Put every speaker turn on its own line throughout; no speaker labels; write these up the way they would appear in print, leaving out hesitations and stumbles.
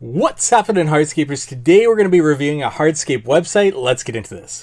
What's happening, Hardscapers? Today we're going to be reviewing a Hardscape website. Let's get into this.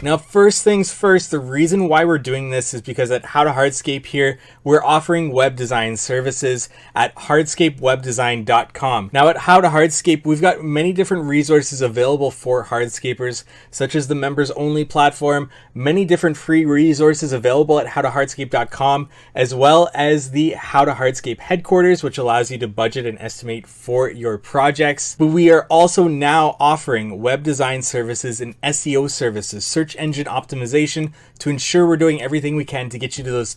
Now, first things first, the reason why we're doing this is because at How to Hardscape here, we're offering web design services at hardscapewebdesign.com. Now, at How to Hardscape, we've got many different resources available for Hardscapers, such as the members only platform, many different free resources available at howtohardscape.com, as well as the How to Hardscape headquarters, which allows you to budget and estimate for your projects. But we are also now offering web design services and SEO services, search engine optimization, to ensure we're doing everything we can to get you to those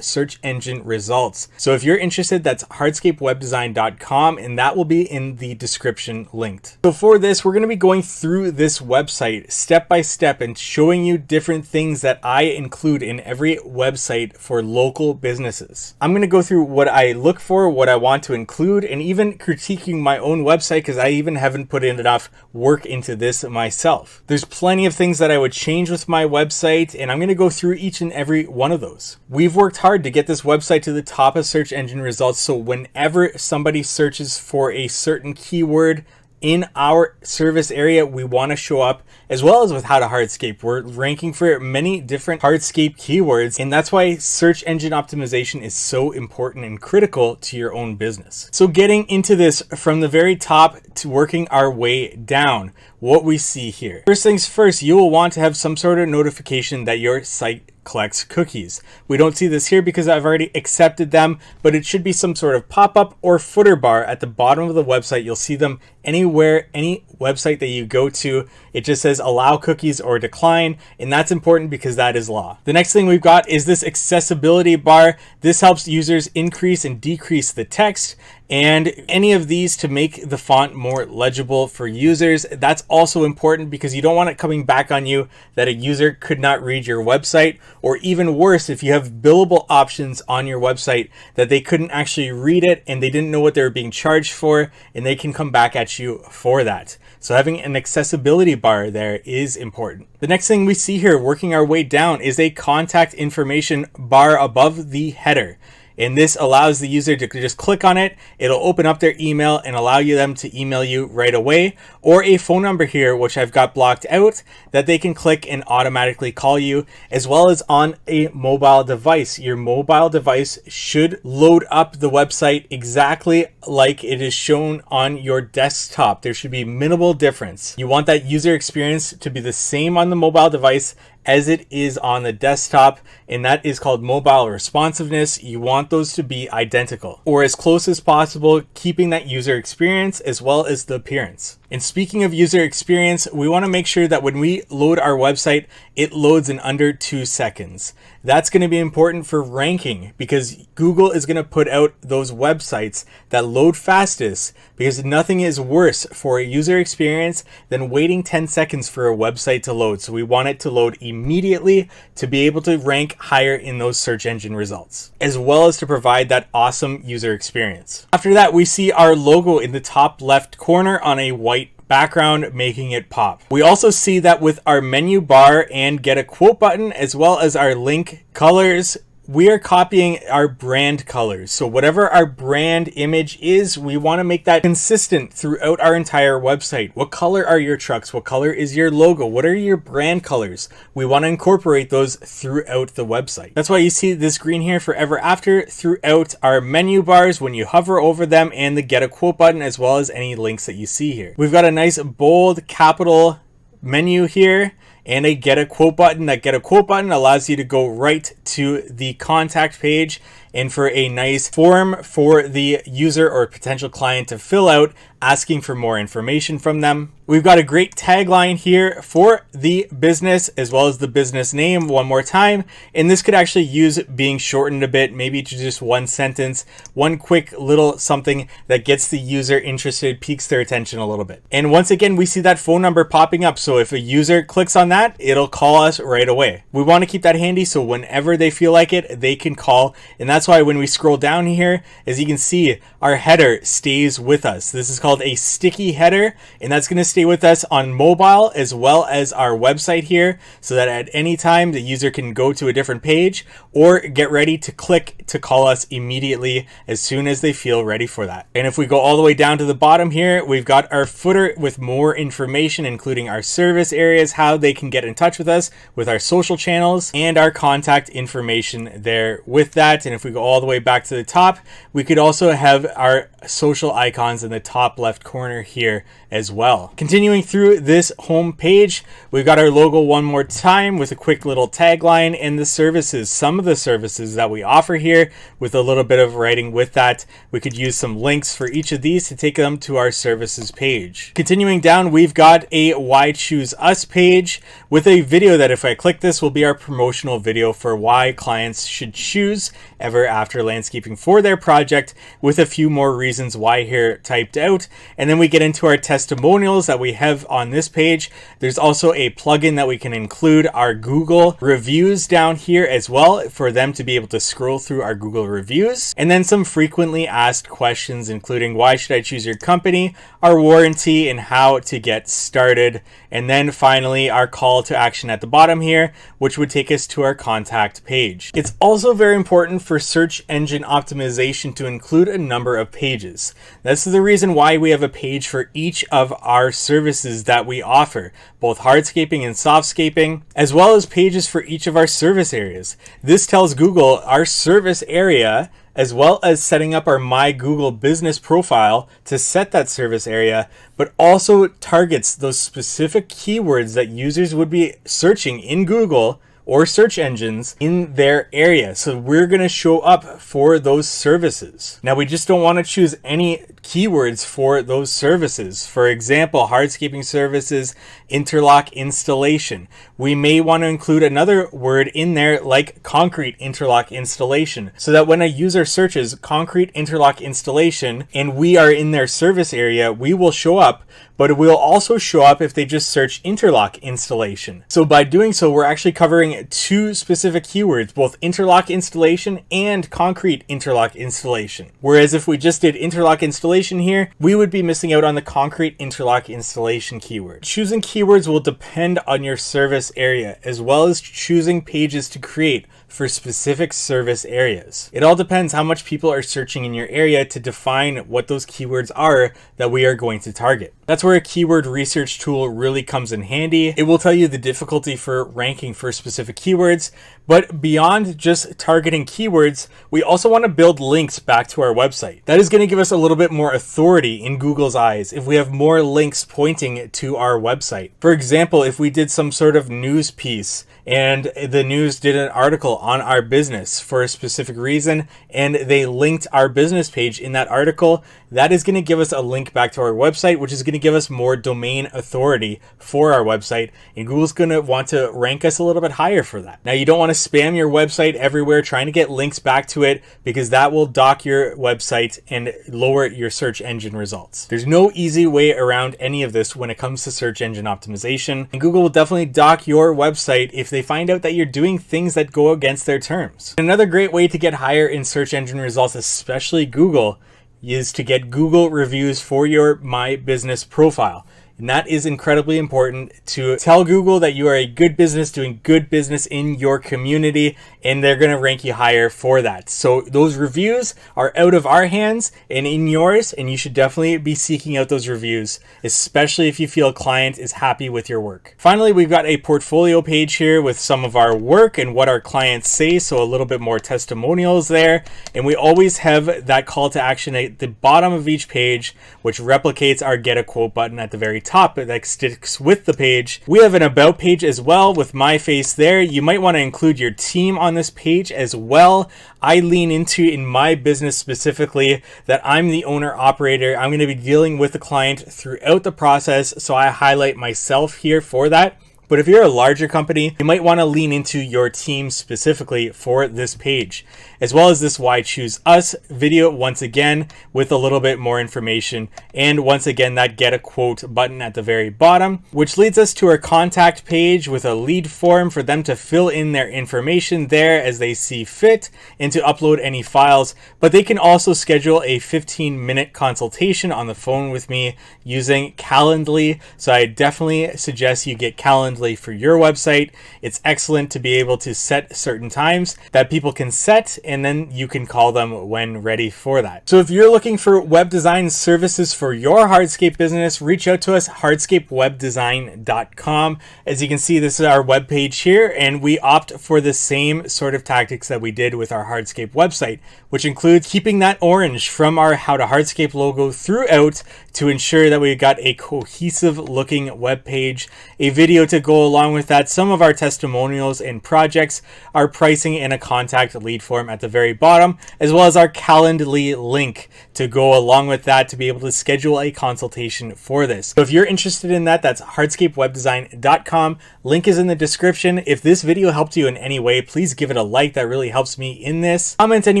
search engine results. So if you're interested, that's hardscapewebdesign.com, and that will be in the description linked. So for this, we're going to be going through this website step by step and showing you different things that I include in every website for local businesses. I'm going to go through what I look for, what I want to include, and even critiquing my own website because I even haven't put in enough work into this myself. There's plenty of things that I would change with my website, and I'm going to go through each and every one of those. We've worked hard to get this website to the top of search engine results, so whenever somebody searches for a certain keyword in our service area, we want to show up, as well as with How to Hardscape. We're ranking for many different Hardscape keywords, and that's why search engine optimization is so important and critical to your own business. So getting into this from the very top to working our way down, what we see here. First things first, you will want to have some sort of notification that your site collects cookies. We don't see this here because I've already accepted them, but it should be some sort of pop-up or footer bar at the bottom of the website. You'll see them anywhere, any website that you go to. It just says allow cookies or decline, and that's important because that is law. The next thing we've got is this accessibility bar. This helps users increase and decrease the text, and any of these to make the font more legible for users. That's also important because you don't want it coming back on you that a user could not read your website, or even worse, if you have billable options on your website that they couldn't actually read it and they didn't know what they were being charged for, and they can come back at you for that. So having an accessibility bar there is important. The next thing we see here, working our way down, is a contact information bar above the header. And this allows the user to just click on it. It'll open up their email and allow them to email you right away, or a phone number here, which I've got blocked out, that they can click and automatically call you, as well as on a mobile device. Your mobile device should load up the website exactly like it is shown on your desktop. There should be minimal difference. You want that user experience to be the same on the mobile device as it is on the desktop, and that is called mobile responsiveness. You want those to be identical or as close as possible, keeping that user experience as well as the appearance. And speaking of user experience, we want to make sure that when we load our website, it loads in under 2 seconds. That's going to be important for ranking because Google is going to put out those websites that load fastest, because nothing is worse for a user experience than waiting 10 seconds for a website to load. So we want it to load immediately to be able to rank higher in those search engine results, as well as to provide that awesome user experience. After that, we see our logo in the top left corner on a white background, making it pop. We also see that with our menu bar and get a quote button, as well as our link colors, we are copying our brand colors. So whatever our brand image is, we want to make that consistent throughout our entire website. What color are your trucks? What color is your logo? What are your brand colors? We want to incorporate those throughout the website. That's why you see this green here, forever after, throughout our menu bars when you hover over them, and the get a quote button, as well as any links that you see here. We've got a nice bold capital menu here and a get a quote button. That get a quote button allows you to go right to the contact page and for a nice form for the user or potential client to fill out, asking for more information from them. We've got a great tagline here for the business, as well as the business name one more time. And this could actually use being shortened a bit, maybe to just one sentence, one quick little something that gets the user interested, piques their attention a little bit. And once again, we see that phone number popping up. So if a user clicks on that, it'll call us right away. We want to keep that handy so whenever they feel like it, they can call. And that's why when we scroll down here, as you can see, our header stays with us. This is called a sticky header, and that's going to stay with us on mobile as well as our website here, so that at any time the user can go to a different page or get ready to click to call us immediately as soon as they feel ready for that. And if we go all the way down to the bottom here, we've got our footer with more information, including our service areas, how they can get in touch with us, with our social channels, and our contact information there with that. And if we go all the way back to the top, we could also have our social icons in the top left corner here as well. Continuing through this home page, we've got our logo one more time with a quick little tagline and the services, some of the services that we offer here with a little bit of writing with that. We could use some links for each of these to take them to our services page. Continuing down, we've got a Why Choose Us page with a video that, if I click this, will be our promotional video for why clients should choose Ever After Landscaping for their project, with a few more reasons why here typed out. And then we get into our testimonials that we have on this page. There's also a plugin that we can include our Google reviews down here as well, for them to be able to scroll through our Google reviews. And then some frequently asked questions, including why should I choose your company, our warranty, and how to get started. And then finally, our call to action at the bottom here, which would take us to our contact page. It's also very important for search engine optimization to include a number of pages. This is the reason why we have a page for each of our services that we offer, both hardscaping and softscaping, as well as pages for each of our service areas. This tells Google our service area, as well as setting up our My Google Business profile to set that service area, but also targets those specific keywords that users would be searching in Google or search engines in their area. So we're going to show up for those services. Now, we just don't want to choose any keywords for those services. For example, hardscaping services, interlock installation. We may want to include another word in there like concrete interlock installation, so that when a user searches concrete interlock installation and we are in their service area, we will show up, but it will also show up if they just search interlock installation. So by doing so, we're actually covering two specific keywords, both interlock installation and concrete interlock installation. Whereas if we just did interlock installation here, we would be missing out on the concrete interlock installation keyword. Choosing keywords will depend on your service area, as well as choosing pages to create for specific service areas. It all depends how much people are searching in your area to define what those keywords are that we are going to target. That's where a keyword research tool really comes in handy. It will tell you the difficulty for ranking for specific keywords, but beyond just targeting keywords, we also want to build links back to our website. That is going to give us a little bit more authority in Google's eyes if we have more links pointing to our website. For example, if we did some sort of news piece and the news did an article on our business for a specific reason, and they linked our business page in that article, that is going to give us a link back to our website, which is going to give us more domain authority for our website, and Google's going to want to rank us a little bit higher for that. Now, you don't want to spam your website everywhere trying to get links back to it, because that will dock your website and lower your search engine results. There's no easy way around any of this when it comes to search engine optimization, and Google will definitely dock your website if they find out that you're doing things that go against their terms. Another great way to get higher in search engine results, especially Google, is to get Google reviews for your My Business profile. And that is incredibly important to tell Google that you are a good business doing good business in your community, and they're going to rank you higher for that. So those reviews are out of our hands and in yours, and you should definitely be seeking out those reviews, especially if you feel a client is happy with your work. Finally, we've got a portfolio page here with some of our work and what our clients say, so a little bit more testimonials there. And we always have that call to action at the bottom of each page, which replicates our get a quote button at the very top that sticks with the page. We have an about page as well with my face there. You might want to include your team on this page as well. I lean into, in my business specifically, that I'm the owner operator. I'm going to be dealing with the client throughout the process, so I highlight myself here for that. But if you're a larger company, you might want to lean into your team specifically for this page. as well as this Why Choose Us video once again with a little bit more information. And once again, that Get a Quote button at the very bottom, which leads us to our contact page with a lead form for them to fill in their information there as they see fit and to upload any files. But they can also schedule a 15-minute consultation on the phone with me using Calendly. So I definitely suggest you get Calendly for your website. It's excellent to be able to set certain times that people can set, and then you can call them when ready for that. So if you're looking for web design services for your Hardscape business, reach out to us, hardscapewebdesign.com. As you can see, this is our web page here, and we opt for the same sort of tactics that we did with our Hardscape website, which includes keeping that orange from our How to Hardscape logo throughout to ensure that we got a cohesive looking web page, a video to go along with that, some of our testimonials and projects, our pricing, and a contact lead form at the very bottom, as well as our Calendly link to go along with that to be able to schedule a consultation for this. So if you're interested in that, that's hardscapewebdesign.com. Link is in the description. If this video helped you in any way, please give it a like. That really helps me in this. Comment any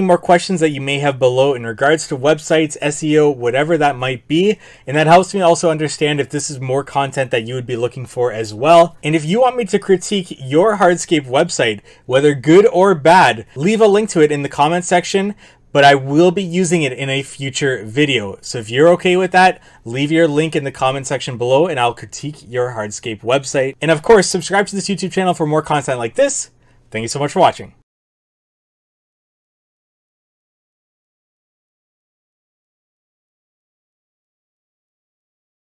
more questions that you may have below in regards to websites, SEO, whatever that might be. And that helps me also understand if this is more content that you would be looking for as well. And if you want me to critique your Hardscape website, whether good or bad, leave a link to it in the comment section, but I will be using it in a future video. So if you're okay with that, leave your link in the comment section below and I'll critique your Hardscape website. And of course, subscribe to this YouTube channel for more content like this. Thank you so much for watching.